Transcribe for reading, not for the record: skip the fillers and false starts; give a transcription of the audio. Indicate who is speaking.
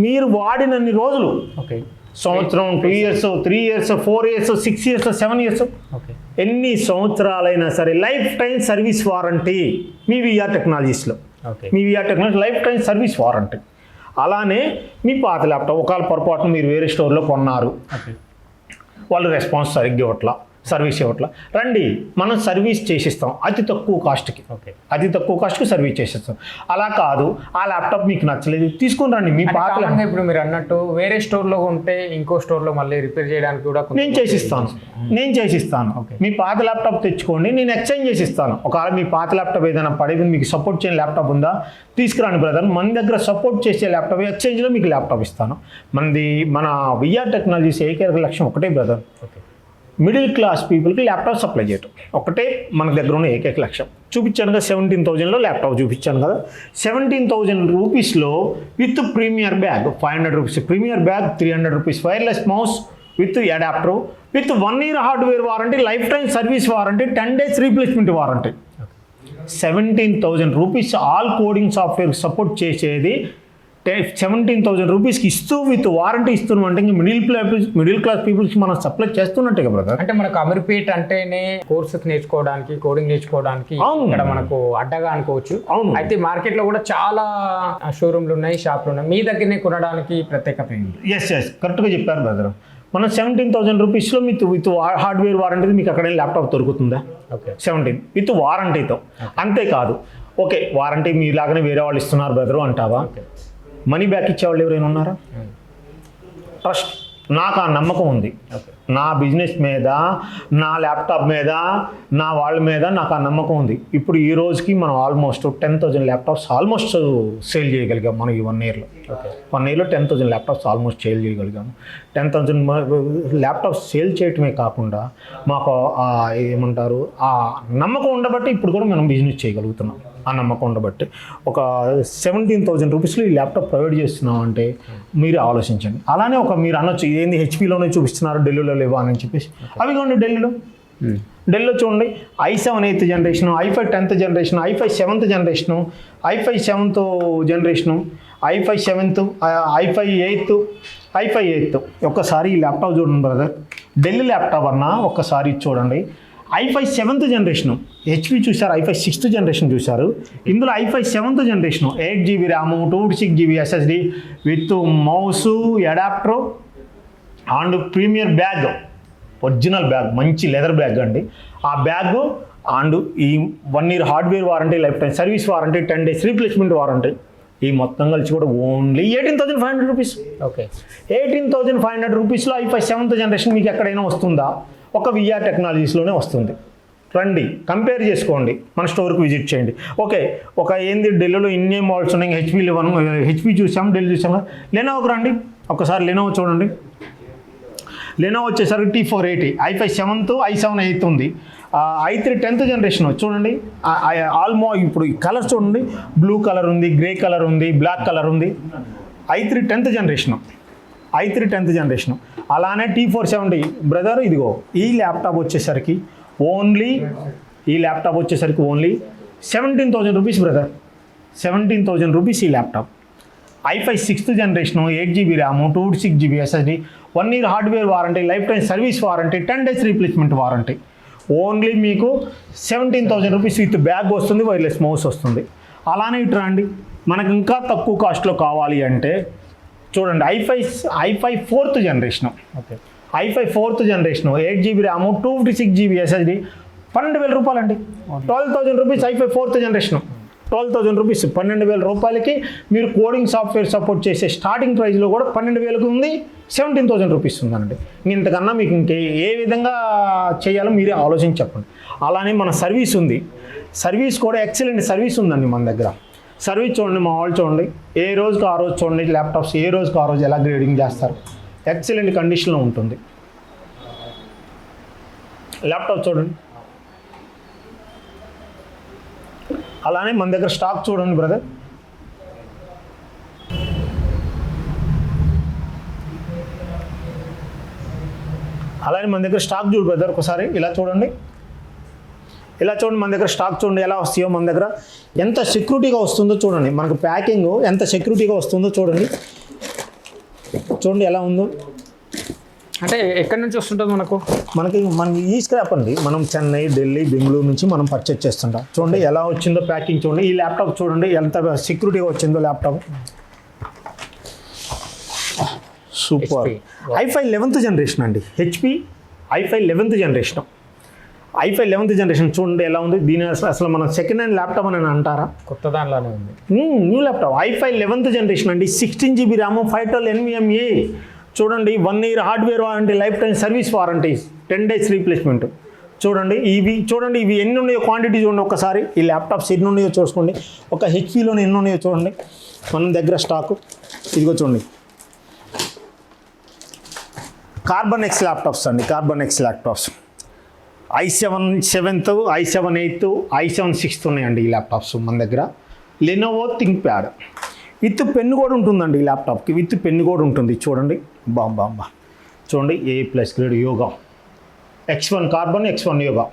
Speaker 1: మీరు వాడినన్ని రోజులు,
Speaker 2: ఓకే,
Speaker 1: సంవత్సరం, 2 years, 3 years, 4 years, 6 years, 7 years,
Speaker 2: okay,
Speaker 1: ఎన్ని సంవత్సరాలైనా సరే లైఫ్ టైం సర్వీస్ వారంటీ మీ విఆర్ టెక్నాలజీస్లో.
Speaker 2: ఓకే,
Speaker 1: మీ VR technology life time service warranty. అలానే మీ పాత ల్యాప్టాప్ ఒకవేళ పొరపాటున మీరు వేరే స్టోర్లో కొన్నారు,
Speaker 2: ఓకే,
Speaker 1: వాళ్ళు రెస్పాన్స్ సరిగ్గా ఇవ్వట్లా, సర్వీస్ ఇవ్వట్లా, రండి మనం సర్వీస్ చేసిస్తాం అతి తక్కువ కాస్ట్కి.
Speaker 2: ఓకే,
Speaker 1: అతి తక్కువ కాస్ట్కి సర్వీస్ చేసేస్తాం. అలా కాదు ఆ ల్యాప్టాప్ మీకు నచ్చలేదు తీసుకుని రండి మీ పాత
Speaker 2: కామన్గా ఇప్పుడు మీరు అన్నట్టు వేరే స్టోర్లో ఉంటే ఇంకో స్టోర్లో మళ్ళీ రిపేర్ చేయడానికి కూడా
Speaker 1: నేను చేసిస్తాను.
Speaker 2: ఓకే.
Speaker 1: మీ పాత ల్యాప్టాప్ తెచ్చుకోండి, నేను ఎక్స్చేంజ్ చేసి ఇస్తాను. ఒకవేళ మీ పాత ల్యాప్టాప్ ఏదైనా పడేది మీకు సపోర్ట్ చేయని ల్యాప్టాప్ ఉందా, తీసుకురాండి బ్రదర్, మన దగ్గర సపోర్ట్ చేసే ల్యాప్టాప్ ఎక్స్చేంజ్లో మీకు ల్యాప్టాప్ ఇస్తాను. మన విఆర్ టెక్నాలజీస్ ఏకైక లక్ష్యం ఒకటే బ్రదర్,
Speaker 2: ఓకే,
Speaker 1: మిడిల్ క్లాస్ పీపుల్కి ల్యాప్టాప్ సప్లై చేయటం ఒకటే మన దగ్గర ఉన్న ఏకైక లక్ష్యం. చూపించాను కదా 17,000లో ల్యాప్టాప్ చూపించాను కదా. 17,000 రూపీస్లో with premier bag 500 rupees, premier bag 300 rupees, wireless mouse with adapter, with 1 year hardware warranty, life time service warranty, 10 days replacement warranty. 17,000 rupees all coding software support చేసేది 17,000 రూపీస్కి ఇస్తూ విత్ వారంటీ ఇస్తున్నాం అంటే ఇంకా మిడిల్ క్లాస్ పీపుల్స్కి మనం supply చేస్తున్నట్టే కదా brother.
Speaker 2: అంటే మనకు అమీర్పేట్ అంటేనే కోర్సెస్ నేర్చుకోవడానికి, కోడింగ్ నేర్చుకోవడానికి ఇక్కడ మనకు అడ్డగా అనుకోవచ్చు.
Speaker 1: అవును.
Speaker 2: అయితే మార్కెట్లో కూడా చాలా షోరూమ్లు ఉన్నాయి, షాపులు ఉన్నాయి, మీ దగ్గరనే కొనడానికి ప్రత్యేకత ఏంటి?
Speaker 1: ఎస్ కరెక్ట్గా చెప్పారు బ్రదర్. మనం 17,000 రూపీస్లో విత్ హార్డ్వేర్ వారంటీ మీకు అక్కడ ల్యాప్టాప్ దొరుకుతుందా?
Speaker 2: ఓకే,
Speaker 1: 17 విత్ వారంటీతో. అంతేకాదు ఓకే వారంటీ మీలాగానే వేరే వాళ్ళు ఇస్తున్నారు బ్రదరు అంటావా, మనీ బ్యాక్ ఇచ్చేవాళ్ళు ఎవరైనా ఉన్నారా? ట్రస్ట్, నాకు ఆ నమ్మకం ఉంది. నా బిజినెస్ మీద, నా ల్యాప్టాప్ మీద, నా వాళ్ళ మీద నాకు ఆ నమ్మకం ఉంది. ఇప్పుడు ఈ రోజుకి మనం ఆల్మోస్ట్ 10,000 ల్యాప్టాప్స్ ఆల్మోస్ట్ సేల్ చేయగలిగాం మనం ఈ 1 yearలో. 1 yearలో 10,000 ల్యాప్టాప్స్ ఆల్మోస్ట్ సేల్ చేయగలిగాము. 10,000 ల్యాప్టాప్స్ సేల్ చేయటమే కాకుండా మాకు ఏమంటారు ఆ నమ్మకం ఉండబట్టి ఇప్పుడు కూడా మనం బిజినెస్ చేయగలుగుతున్నాం. ఆ నమ్మకం ఉండబట్టి ఒక 17,000 రూపీస్లో ఈ ల్యాప్టాప్ ప్రొవైడ్ చేస్తున్నాం అంటే మీరు ఆలోచించండి. అలానే మీరు అనొచ్చు ఏంది హెచ్పీలోనే చూపిస్తున్నారు ఢిల్లీలో లేవా అని చెప్పేసి, అవి కాండి ఢిల్లీలో చూడండి i7 8th generation, i5 10th generation, i5 7th generation, i5 7th generation, i5 7th, i5 8th. ఒక్కసారి ఈ ల్యాప్టాప్ చూడండి బ్రదర్, ఢిల్లీ ల్యాప్టాప్ అన్నా ఒక్కసారి చూడండి. i5 7th జనరేషను, హెచ్పీ చూసారు, i5 6th జనరేషన్ చూశారు, ఇందులో i5 7th generation 8GB RAM, 256GB SSD with mouse, adapter and premier bag, original bag, మంచి లెదర్ బ్యాగ్ అండి. ఆ బ్యాగ్ అండ్ ఈ 1 year hardware warranty, life time service warranty, 10 days replacement warranty, ఈ మొత్తం కలిసి కూడా ఓన్లీ 18,500 రూపీస్.
Speaker 2: ఓకే,
Speaker 1: 18,500 రూపీస్లో i5 7th generation మీకు ఎక్కడైనా వస్తుందా? ఒక విఆర్ టెక్నాలజీస్లోనే వస్తుంది. రండి కంపేర్ చేసుకోండి, మన స్టోర్కి విజిట్ చేయండి. ఓకే ఏంది ఢిల్లీలో ఇన్నే మోడల్స్ ఉన్నాయి, హెచ్పీ చూసాం, ఢిల్లీ చూసాం, లెనోవోకి రండి ఒకసారి, లెనోవో చూడండి. లెనోవో వచ్చేసరికి T480, i5 7th, i7 8th ఉంది, i3 10th జనరేషన్ చూడండి. ఇప్పుడు కలర్స్ చూడండి, బ్లూ కలర్ ఉంది, గ్రే కలర్ ఉంది, బ్లాక్ కలర్ ఉంది. i3 10th generation. అలానే T470 బ్రదర్. ఇదిగో ఈ ల్యాప్టాప్ వచ్చేసరికి ఓన్లీ 17,000 రూపీస్ బ్రదర్, 17,000 రూపీస్ ఈ laptop. i5 6th generation, 8GB RAM, 256GB SSD, 1 year hardware warranty, life time service warranty, 10 days replacement warranty. Only మీకు 17,000 rupees with bag వస్తుంది, wireless mouse వస్తుంది. అలానే ఇటు రండి, మనకు ఇంకా తక్కువ కాస్ట్లో కావాలి అంటే చూడండి i5 4th generation,
Speaker 2: okay,
Speaker 1: i5 4th generation, 8GB RAM, 256GB SSD, 12,000 రూపాయలు అండి. 12,000 rupees i5 4th generation, 12,000 rupees. 12,000 రూపాయలకి మీరు కోడింగ్ సాఫ్ట్వేర్ సపోర్ట్ చేసే స్టార్టింగ్ ప్రైస్లో కూడా 12,000కి ఉంది, 17,000 రూపీస్ ఉందండి. ఇంతకన్నా మీకు ఏ విధంగా చేయాలో మీరే ఆలోచించి చెప్పండి. అలానే మన సర్వీస్ ఉంది, సర్వీస్ కూడా ఎక్సలెంట్ సర్వీస్ ఉందండి మన దగ్గర. సర్వీస్ చూడండి, మా వాళ్ళు చూడండి, ఏ రోజుకి ఆ రోజు చూడండి ల్యాప్టాప్స్ ఏ రోజుకి ఆ రోజు ఎలా గ్రేడింగ్ చేస్తారు, ఎక్సలెంట్ కండిషన్లో ఉంటుంది ల్యాప్టాప్ చూడండి. అలానే మన దగ్గర స్టాక్ చూడండి బ్రదర్, అలానే మన దగ్గర స్టాక్ చూడు బ్రదర్, ఒకసారి ఇలా చూడండి మన దగ్గర స్టాక్ చూడండి ఎలా వస్తాయో, మన దగ్గర ఎంత సెక్యూరిటీగా వస్తుందో చూడండి, మనకు ప్యాకింగ్ ఎంత సెక్యూరిటీగా వస్తుందో చూడండి. చూడండి ఎలా ఉందో.
Speaker 2: అంటే ఎక్కడి నుంచి వస్తుంటుంది మనకు?
Speaker 1: మన ఈ స్క్రాప్ అండి, మనం చెన్నై, ఢిల్లీ, బెంగళూరు నుంచి మనం పర్చేజ్ చేస్తుంటాం. చూడండి ఎలా వచ్చిందో ప్యాకింగ్, చూడండి ఈ ల్యాప్టాప్ చూడండి ఎంత సెక్యూరిటీగా వచ్చిందో laptop. Super. i5 11th generation అండి, HP i5 11th generation. i5 11th generation చూడండి ఎలా ఉంది. దీని అసలు మన సెకండ్ హ్యాండ్ ల్యాప్టాప్ అని అంటారా?
Speaker 2: కొత్త దానిలోనే ఉంది.
Speaker 1: New laptop i5 11th generation అండి, 16 GB ర్యామ్, 512 NVMe. చూడండి 1 year hardware warranty, life time service warranty, 10 days replacement. చూడండి ఇవి ఎన్ని ఉన్నాయో క్వాంటిటీ చూడండి ఒకసారి. ఈ ల్యాప్టాప్స్ ఎన్ని ఉన్నాయో చూసుకోండి. ఒక హెచ్పిలోనే ఎన్ని ఉన్నాయో చూడండి మన దగ్గర స్టాకు. ఇదిగో చూడండి, కార్బన్ ఎక్స్ ల్యాప్టాప్స్ అండి, carbon X laptops. i7 7th, i7 8th, i7 6th ఉన్నాయండి ఈ ల్యాప్టాప్స్ మన దగ్గర. Lenovo think pad with pen కూడా ఉంటుందండి ఈ ల్యాప్టాప్కి, విత్ పెన్ను కూడా ఉంటుంది. చూడండి బాంబా చూడండి, A+ grade yoga, X1 carbon, X1 yoga.